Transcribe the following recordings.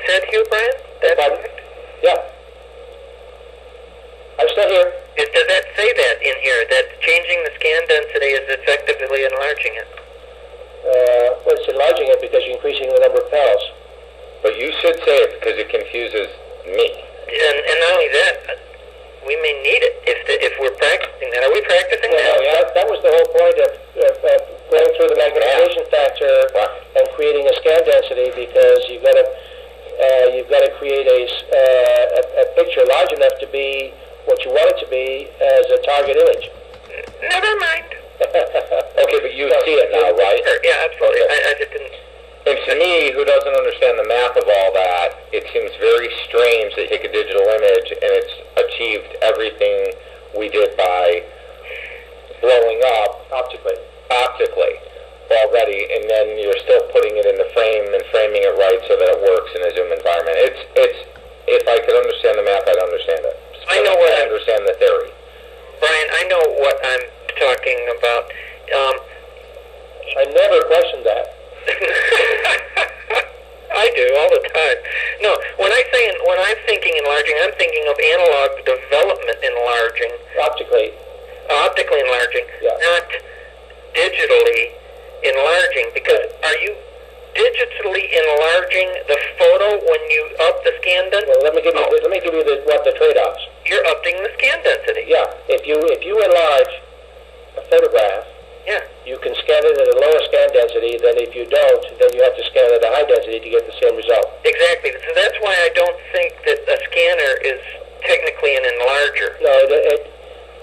said, Hugh, Brian? That's correct? Yeah. I'm still here. Does that say that in here, that changing the scan density is effectively enlarging it? Well, it's enlarging it because you're increasing the number of pals. But you should say it because it confuses me. And not only that, we may need it if we're practicing that. Are we practicing that? Yeah, that was the whole point of going through the magnification factor and creating a scan density, because you've got to create a picture large enough to be what you want it to be as a target image. Never mind. Okay, but you see it now, right? Sure, yeah, absolutely. I just didn't. And to me, who doesn't understand the math of all that, it seems very strange that you take a digital image and it's achieved everything we did by blowing up optically already, and then you're still putting it in the frame and framing it right so that it works in a Zoom environment. It's if I could understand the math, I'd understand it. I know what I understand the theory. Brian, I know what I'm talking about. I never questioned that. I do all the time. No, when I'm thinking enlarging, I'm thinking of analog development enlarging. Optically enlarging, yeah. Not digitally enlarging. Because are you digitally enlarging the photo when you up the scan density? Well, let me give you what the trade-offs. You're upping the scan density. Yeah. If you enlarge a photograph, yeah, you can scan it at a lower scan density than if you don't. Then you have to scan it at a high density to get the same result. Exactly. So that's why I don't think that a scanner is technically an enlarger. No,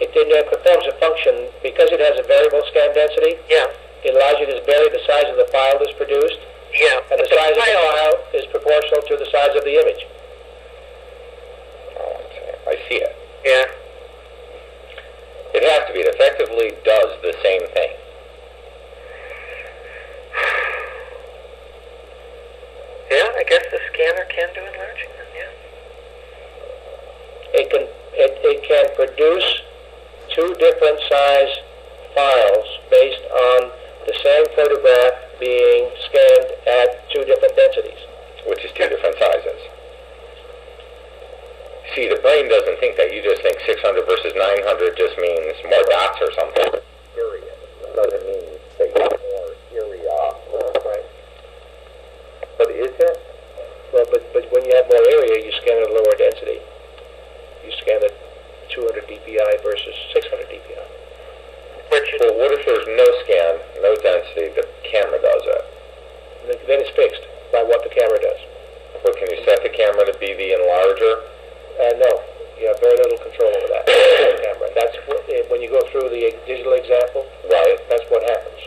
it performs a function because it has a variable scan density. Yeah. It allows you to vary the size of the file that's produced. Yeah. And the size of the file is proportional to the size of the image. Oh, I see it. Yeah. It has to be. It effectively does the same thing. Yeah, I guess the scanner can do enlarging then, yeah. It can produce two different size files based on the same photograph being scanned at two different densities. Which is two different sizes. See, the brain doesn't think that. You just think 600 versus 900 just means more dots or something. Area. It doesn't mean that you have more area. Right. But is it? Well, but when you have more area, you scan at a lower density. You scan at 200 dpi versus 600 dpi. Well, what if there's no scan, no density, the camera does it? Then it's fixed by what the camera does. But can you set the camera to be the enlarger? No, you have very little control over that camera. That's when you go through the digital example. Right. That's what happens.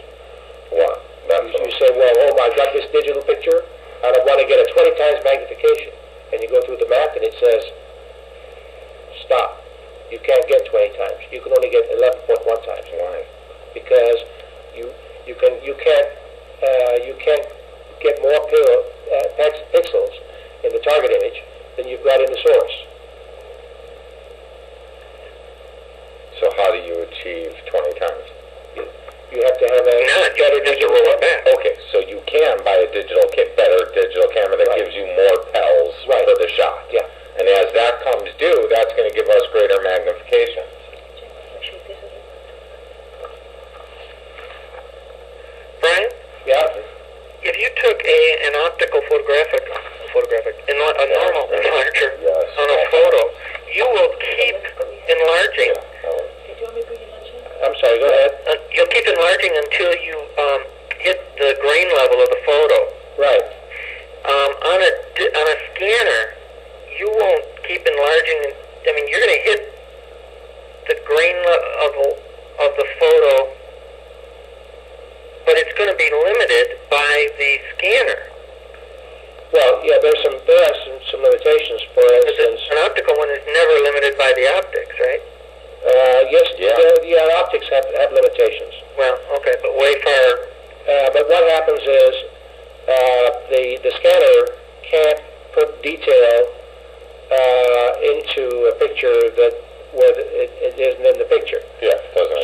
What? You say, well, I got this digital picture, and I want to get a 20 times magnification, and you go through the math, and it says, stop. You can't get 20 times. You can only get 11.1 times. Why? Because you can't get more pixels in the target image than you've got in the source. So how do you achieve 20 times? You have to have a better digital camera. Okay, so you can buy a better digital camera that gives you more pels for the shot. Yeah. And as that comes due, that's going to give us greater magnification. Brian? Yeah. If you took an optical photographic, a normal enlarger on a photo, you will keep enlarging. I'm sorry, go ahead. You'll keep enlarging until you hit the grain level of the photo. Right. On a scanner, you won't keep enlarging. I mean, you're going to hit the grain level of the photo, but it's going to be limited by the scanner. Well, yeah, there are some limitations. For instance, an optical one is never limited by the optics, right? Yes, yeah, optics have limitations. Well, okay, but way far. But what happens is the scanner can't put detail into a picture where it isn't in the picture. Yeah, doesn't.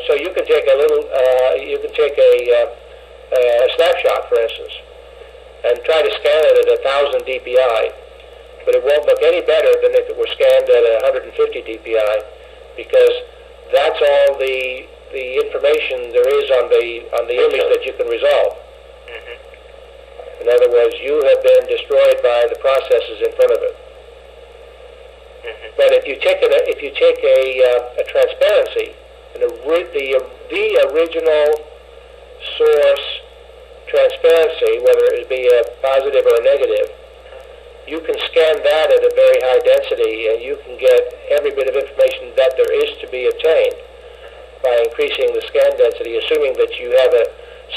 So you can take a snapshot, for instance, and try to scan it at 1,000 DPI, but it won't look any better than if it were scanned at 150 DPI, because that's all the information there is on the image that you can resolve. In other words, you have been destroyed by the processes in front of it. But if you take a transparency, and the original source transparency, whether it be a positive or a negative, you can scan that at a very high density, and you can get every bit of information that there is to be obtained by increasing the scan density, assuming that you have a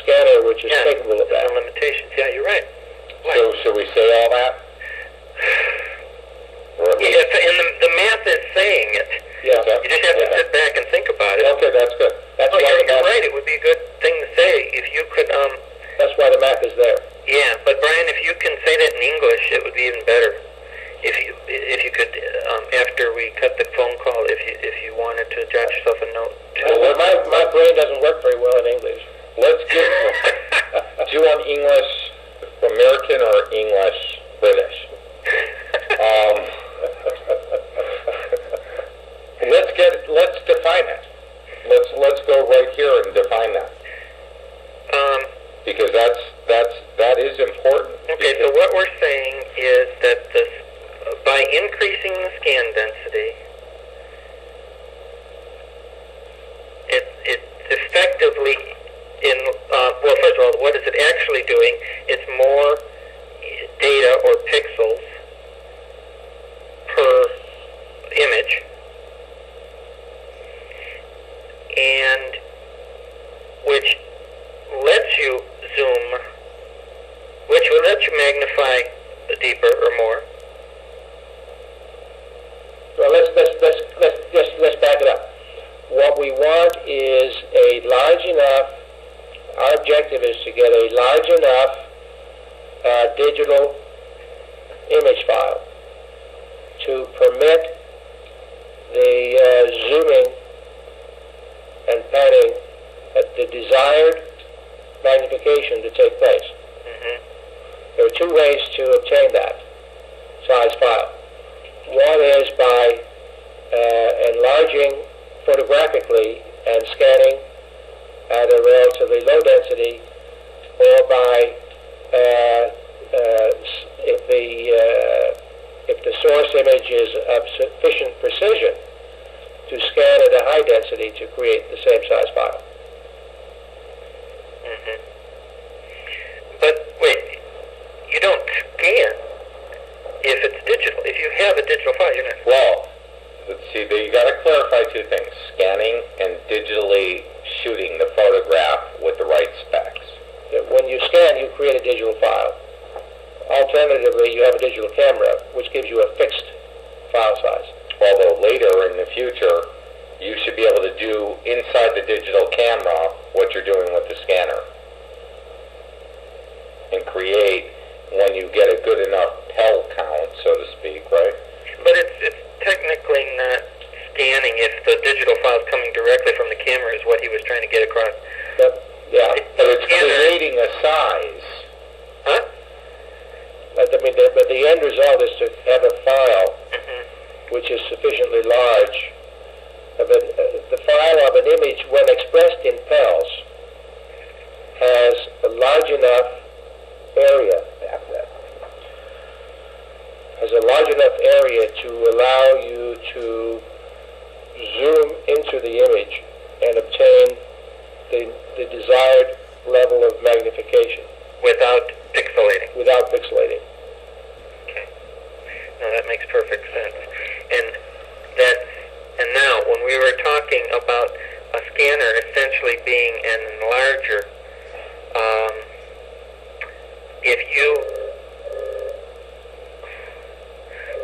scanner which is capable of that. Limitations. Yeah, you're right. So should we say all that? Yeah, and the math is saying it. Yeah. You just have to sit back and think about it. Okay, that's good. That's Oh, why you're right. It would be a good thing to say if you could. That's why the math is there. Yeah, but Brian, if you can say that in English, it would be even better. If you could, after we cut the phone call, if you wanted to jot yourself a note. Well, my brain doesn't work very well in English. Let's do an English American or English British. Let's define it. Let's go right here and define that. Because that is important. Okay, so what we're saying is that by increasing the scan density, it's effectively well, first of all, what is it actually doing? It's more data or pixels per image, and which lets you zoom, which will let you magnify deeper or more. Well, let's back it up. What we want is a large enough. Our objective is to get a large enough digital image file to permit the zooming and panning at the desired magnification to take place. There are two ways to obtain that size file. One is by enlarging photographically and scanning at a relatively low density, or by if the source image is of sufficient precision, to scan at a high density to create the same size file. But wait, you don't scan if it's digital. If you have a digital file, you're not. Well, let's see, you got to clarify two things: scanning and digitally shooting the photograph with the right specs. When you scan, you create a digital file. Alternatively, you have a digital camera, which gives you a fixed file size. Although later in the future, you should be able to do inside the digital camera what you're doing with the scanner, and create, when you get a good enough PEL count, so to speak, right? But it's technically not scanning if the digital file is coming directly from the camera, is what he was trying to get across. But it's creating a size. Huh? But the end result is to have a file which is sufficiently large. The file of an image, when expressed in PELs, has a large enough area, to allow you to zoom into the image and obtain the desired level of magnification. Without pixelating. Okay. No, that makes perfect sense. And now, when we were talking about a scanner essentially being an enlarger,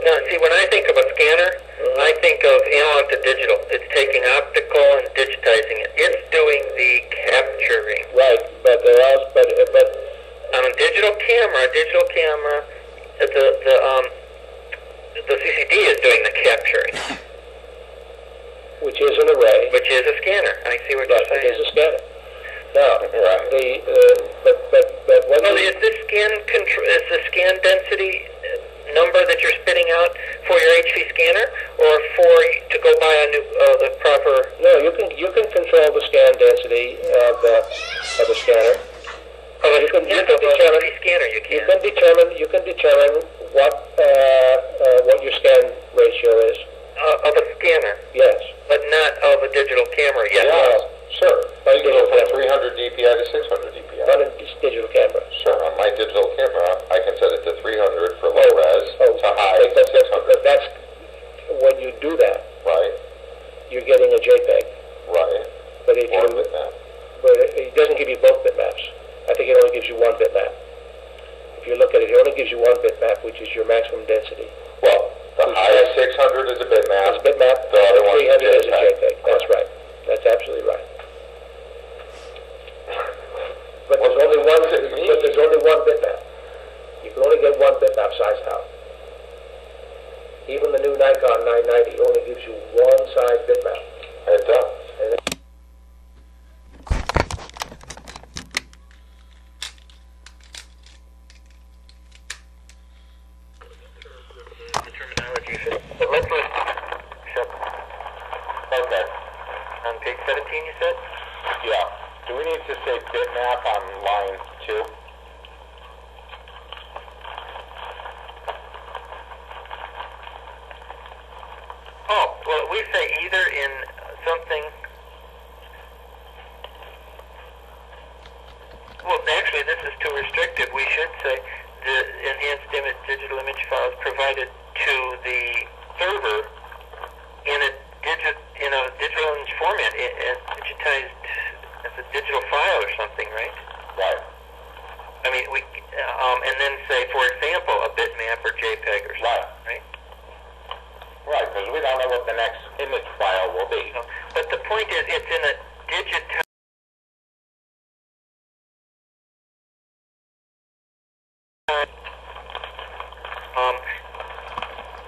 now see, when I think of a scanner, I think of analog to digital. It's taking optical and digitizing it. It's doing the capturing. Right, but On a digital camera, the CCD is doing the capturing, which is an array. which is a scanner. I see what you're saying. It is a scanner. Now, Right. but what Well, is the scan density everything out for your HV scanner, or to go buy a new the proper? No, you can control the scan density of the scanner. You can determine scanner. You can determine what your scan ratio is. Of a scanner. Yes. But not of a digital camera yet. Yeah, sure. You can go from 300 DPI to 600 DPI. On a digital camera. Sure, on my digital camera, I can set it to 300 for low res, to high to 600. That's when you do that. Right. You're getting a JPEG. Right. But if Or bitmap. But it doesn't give you both bitmaps. I think it only gives you one bitmap. If you look at it, it only gives you one bitmap, which is your maximum density. Well, the highest 600 is a bitmap. It's a bitmap. The other one 300 is a JPEG. JPEG. That's right. That's absolutely right. But there's only one. But there's only one bitmap. You can only get one bitmap size out. Even the new Nikon 990 only gives you one size bitmap. It does. But let's okay. On page 17, you said? Yeah. Do we need to say bitmap on line 2? Oh, well, we say either in something. Well, actually, this is too restrictive. We should say the enhanced digital image files provided to the server in a digital image format, digitized as a digital file or something, right? Right. I mean, we and then say, for example, a bitmap or JPEG or something, right? Right, because we don't know what the next image file will be. No, but the point is, it's in a digitized.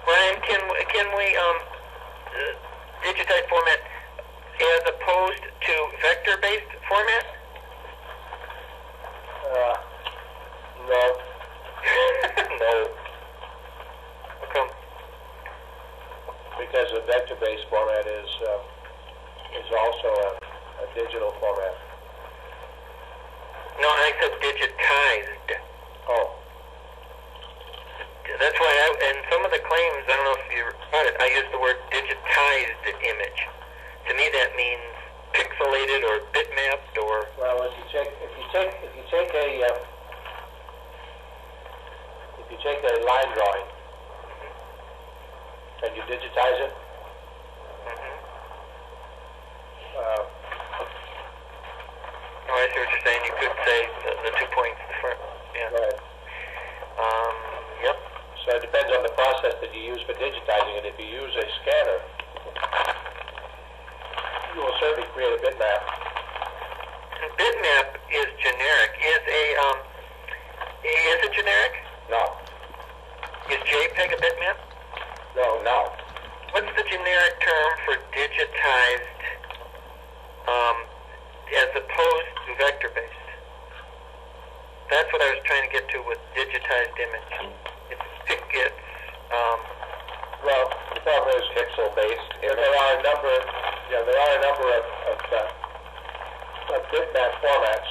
Brian, can we digitized format as opposed to vector-based format? No. No. How come? Because the vector-based format is also a digital format. No, I said digitized. Oh. That's why in some of the claims, I don't know if you read it, I use the word digitized image. To me that means pixelated or bitmapped or... Well, if you take a line drawing and you digitize it, Oh, I see what you're saying. You could say the 2 points in the front. Yeah. right. Yep. So it depends on the process that you use for digitizing it. If you use a scanner, you will certainly create a bitmap. Bitmap is generic. Is it generic? No. Is JPEG a bitmap? No. What's the generic term for digitized as opposed to vector-based? That's what I was trying to get to with digitized image. Well, the problem is pixel-based. There are a number of bitmap formats